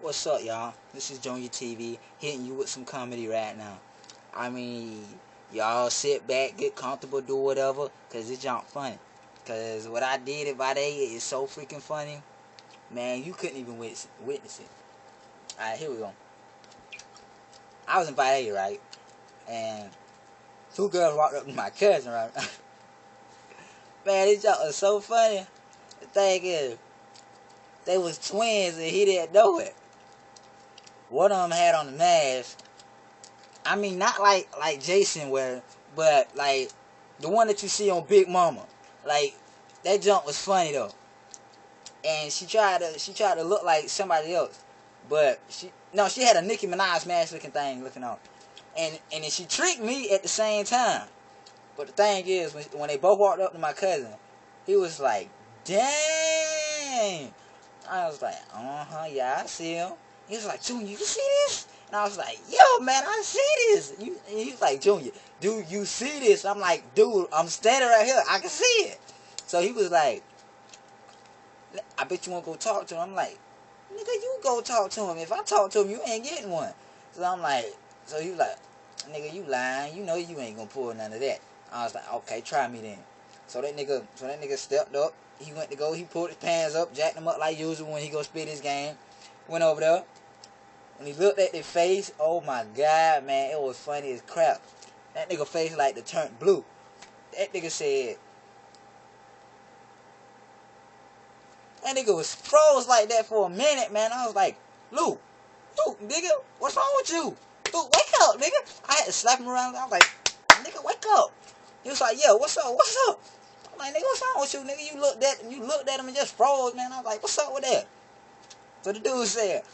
What's up, y'all? This is Junior TV hitting you with some comedy right now. I mean, y'all sit back, get comfortable, do whatever, cause it's junk funny. Cause what I did at Vade is so freaking funny, man. You couldn't even witness it. All right, here we go. I was in Vade, right, and two girls walked up to my cousin, right. Man, this junk was so funny. The thing is, they was twins and he didn't know it. One of them had on the mask. I mean, not like Jason wear, but like the one that you see on Big Mama. Like that jump was funny though. And she tried to look like somebody else, but she had a Nicki Minaj mask looking thing looking on, and then she tricked me at the same time. But the thing is, when they both walked up to my cousin, he was like, "Dang!" I was like, yeah, I see him. He was like, "Junior, you see this?" And I was like, "Yo, man, I see this." And he was like, "Junior, dude, you see this?" I'm like, "Dude, I'm standing right here. I can see it." So he was like, "I bet you won't go talk to him." I'm like, "Nigga, you go talk to him. If I talk to him, you ain't getting one." So I'm like, so he was like, "Nigga, you lying. You know you ain't gonna pull none of that." I was like, "Okay, try me then." So that nigga stepped up. He went to go. He pulled his pants up, jacked them up like usual when he go spit his game. Went over there. When he looked at their face, oh my God, man, it was funny as crap. That nigga face like to turn blue. That nigga said, that nigga was froze like that for a minute, man. I was like, Luke, nigga, what's wrong with you? Luke, wake up, nigga. I had to slap him around. I was like, nigga, wake up. He was like, yo, what's up? I'm like, nigga, what's wrong with you, nigga? You looked at him and just froze, man. I was like, what's up with that? So the dude said,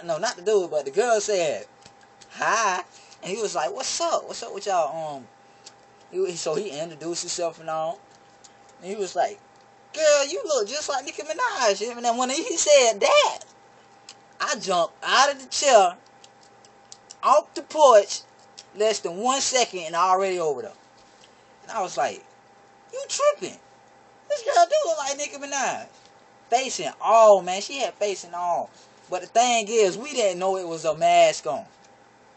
no, not the dude, but the girl said, hi. And he was like, what's up? What's up with y'all? So he introduced himself and all. And he was like, girl, you look just like Nicki Minaj. And then when he said that, I jumped out of the chair, off the porch, less than 1 second, and already over there. And I was like, you tripping. This girl do look like Nicki Minaj. Face and all, man. She had face and all. But the thing is, we didn't know it was a mask on.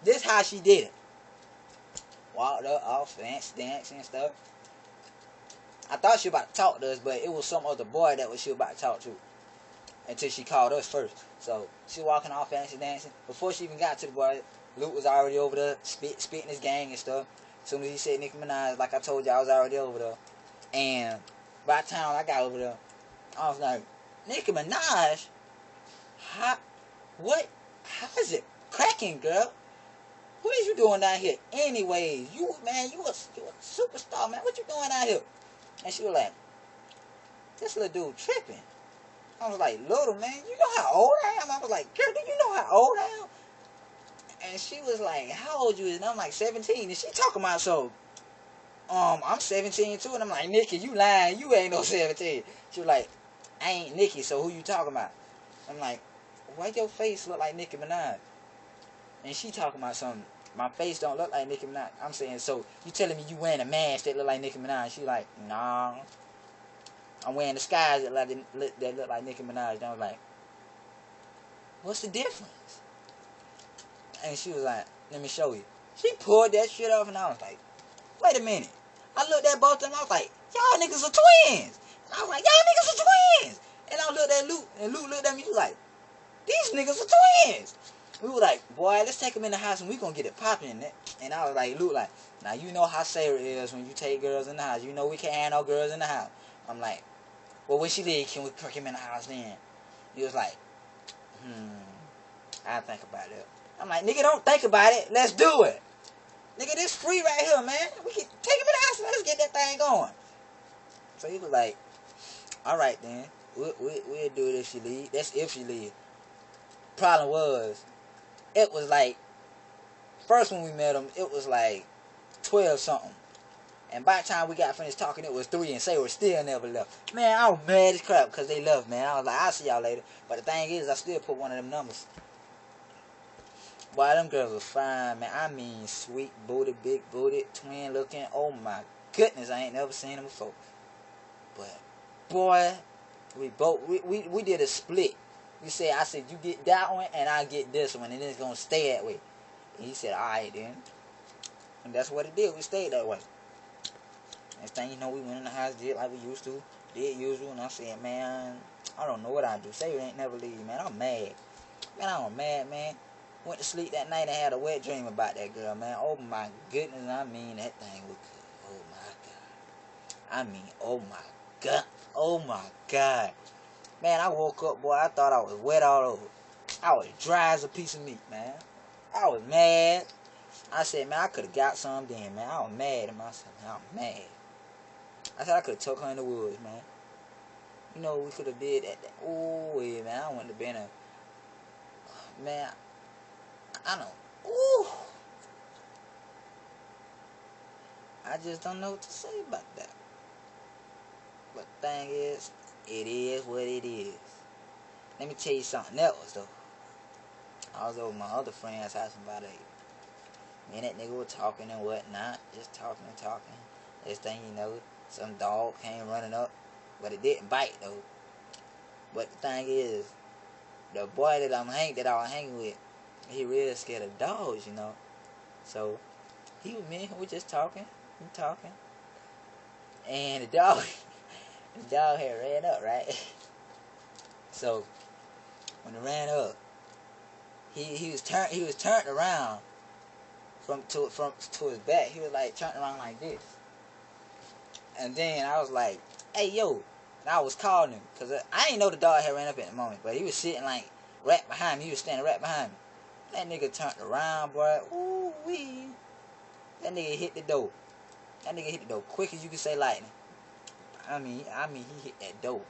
This how she did it. Walked up, all fancy, dancing and stuff. I thought she was about to talk to us, but it was some other boy that she was about to talk to. Until she called us first. So, she walking all fancy, dancing. Before she even got to the boy, Luke was already over there, spitting his gang and stuff. As soon as he said Nicki Minaj, like I told you, I was already over there. And by the time I got over there, I was like, Nicki Minaj? How is it cracking, girl? What is you doing down here? Anyways, you a superstar, man. What you doing out here? And she was like, this little dude tripping. I was like, little man, you know how old I am? I was like, girl, do you know how old I am? And she was like, how old you is? And I'm like, 17. And she talking about I'm 17 too. And I'm like, Nikki, you lying. You ain't no 17. She was like, I ain't Nikki, so who you talking about? I'm like, why your face look like Nicki Minaj? And she talking about something. My face don't look like Nicki Minaj. I'm saying, so you telling me you wearing a mask that look like Nicki Minaj? She like, nah. I'm wearing disguise that look like Nicki Minaj. And I was like, what's the difference? And she was like, let me show you. She pulled that shit off and I was like, wait a minute. I looked at both of them. I was like, y'all niggas are twins. And I was like, y'all niggas are twins. And I looked at Luke, and Luke looked at me. He was like, these niggas are twins. We were like, boy, let's take them in the house and we gonna get it popping in it. And I was like, Luke, like, now you know how Sarah is when you take girls in the house. You know we can't have no girls in the house. I'm like, well, when she leave, can we put him in the house then? He was like, I'll think about it. I'm like, nigga, don't think about it. Let's do it. Nigga, this free right here, man. We can take him in the house and let's get that thing going. So he was like, all right, then. We'll do it if she leave. That's if she leave. Problem was, it was like, first when we met him, it was like 12 something. And by the time we got finished talking, it was 3 and Sarah still never left. Man, I was mad as crap because they left, man. I was like, I'll see y'all later. But the thing is, I still put one of them numbers. Boy, them girls was fine, man. I mean, sweet booty, big booty, twin looking. Oh my goodness, I ain't never seen them before. But, boy, we did a split. He said, I said, you get that one and I get this one, and it's gonna stay that way. And he said, alright then. And that's what it did. We stayed that way. Next thing you know, we went in the house, did like we used to, did usual, and I said, man, I don't know what I do. Say you ain't never leave, man. I'm mad. Man, I'm mad, man. Went to sleep that night and had a wet dream about that girl, man. Oh my goodness, I mean, that thing was good. Oh my God. I mean, oh my God. Oh my God. Man, I woke up, boy, I thought I was wet all over. I was dry as a piece of meat, man. I was mad. I said, man, I could have got some then, man. I was mad at myself, man. I was mad. I said I could have took her in the woods, man. You know, we could have did that. Oh, yeah, man, I wouldn't have been a... Man, I know. Ooh. I just don't know what to say about that. But the thing is, it is what it is. Let me tell you something else, though. I was over my other friend's house about me and that nigga were talking and whatnot. Just talking and talking. Next thing you know, some dog came running up. But it didn't bite, though. But the thing is, the boy that I was hanging with, he really scared of dogs, you know. So, he was me, we were just talking and talking. And the dog had ran up, right? So, when it ran up, he was turned around to his back. He was like turned around like this. And then I was like, hey yo, and I was calling him, cause I didn't know the dog had ran up at the moment, but he was sitting like right behind me. He was standing right behind me. That nigga turned around, boy. Ooh wee. That nigga hit the door. That nigga hit the door quick as you can say lightning. I mean, he hit that door.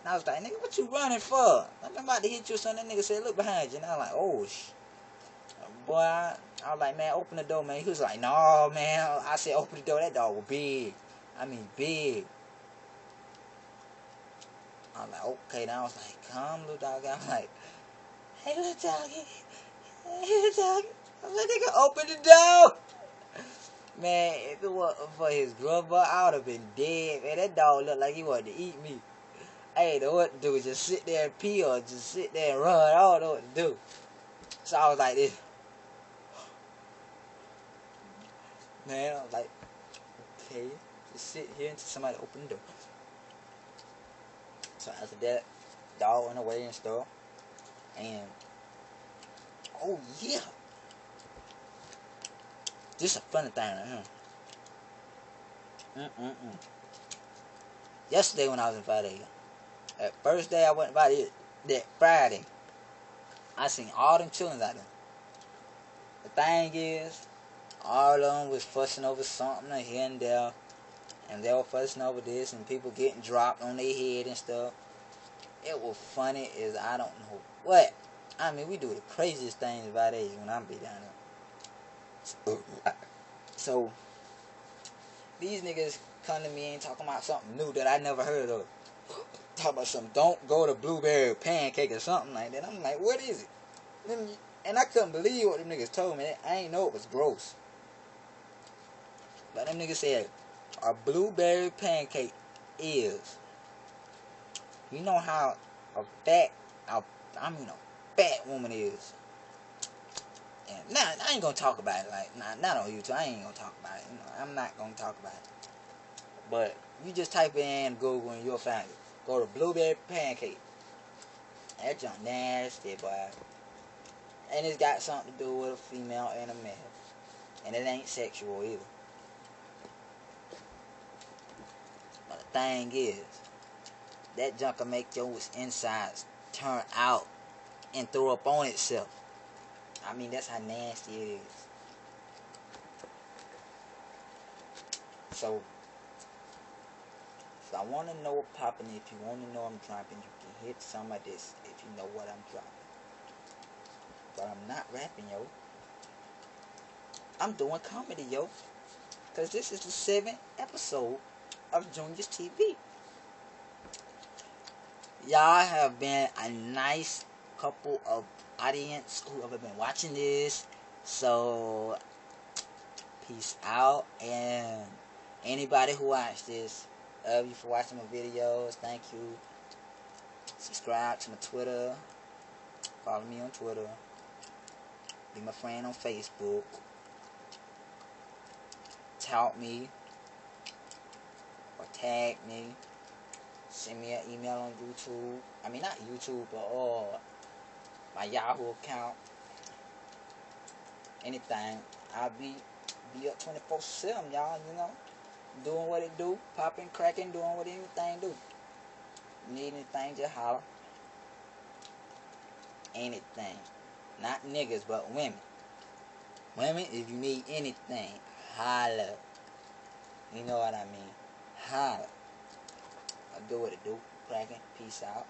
And I was like, nigga, what you running for? I'm about to hit you, son. That nigga said, look behind you. And I was like, oh, boy, I was like, man, open the door, man. He was like, no, man. I said, open the door. That dog was big. I mean, big. I was like, okay. Then I was like, come, little doggy. I was like, hey, little doggy. Hey, little doggy. I was like, nigga, open the door. Man, if it wasn't for his brother, I would have been dead. Man, that dog looked like he wanted to eat me. I ain't know what to do. Just sit there and pee or just sit there and run. I don't know what to do. So I was like this. Man, I was like, okay, just sit here until somebody open the door. So after that, dog went away and stuff. And, oh yeah. This is a funny thing right here. Yesterday when I was invited, that first day I went invited, that Friday, I seen all them children out there. The thing is, all of them was fussing over something here and there. And they were fussing over this and people getting dropped on their head and stuff. It was funny as I don't know what. I mean, we do the craziest things about age when I be down there. So, these niggas come to me and talking about something new that I never heard of. Talk about something, don't go to blueberry pancake or something like that. I'm like, what is it? And I couldn't believe what them niggas told me. I ain't know it was gross. But them niggas said, a blueberry pancake is, you know how a fat woman is. And now I ain't gonna talk about it. Like, not on YouTube. I ain't gonna talk about it. You know, I'm not gonna talk about it. But you just type in Google and you'll find it. Go to blueberry pancake. That junk nasty, boy. And it's got something to do with a female and a male. And it ain't sexual either. But the thing is, that junk will make your insides turn out and throw up on itself. I mean, that's how nasty it is. So I want to know what popping. If you want to know I'm dropping, you can hit some of this if you know what I'm dropping. But I'm not rapping, yo. I'm doing comedy, yo. Because this is the 7th episode of Junior's TV. Y'all have been a nice couple of audience who have been watching this. So, peace out. And anybody who watched this, love you for watching my videos. Thank you. Subscribe to my Twitter. Follow me on Twitter. Be my friend on Facebook. Tout me. Or tag me. Send me an email on YouTube. I mean, not YouTube, but my Yahoo account. Anything. I'll be up 24/7, y'all, you know. Doing what it do. Popping, cracking, doing what anything do. Need anything, just holler. Anything. Not niggas, but women. Women, if you need anything, holler. You know what I mean. Holler. I'll do what it do. Cracking. Peace out.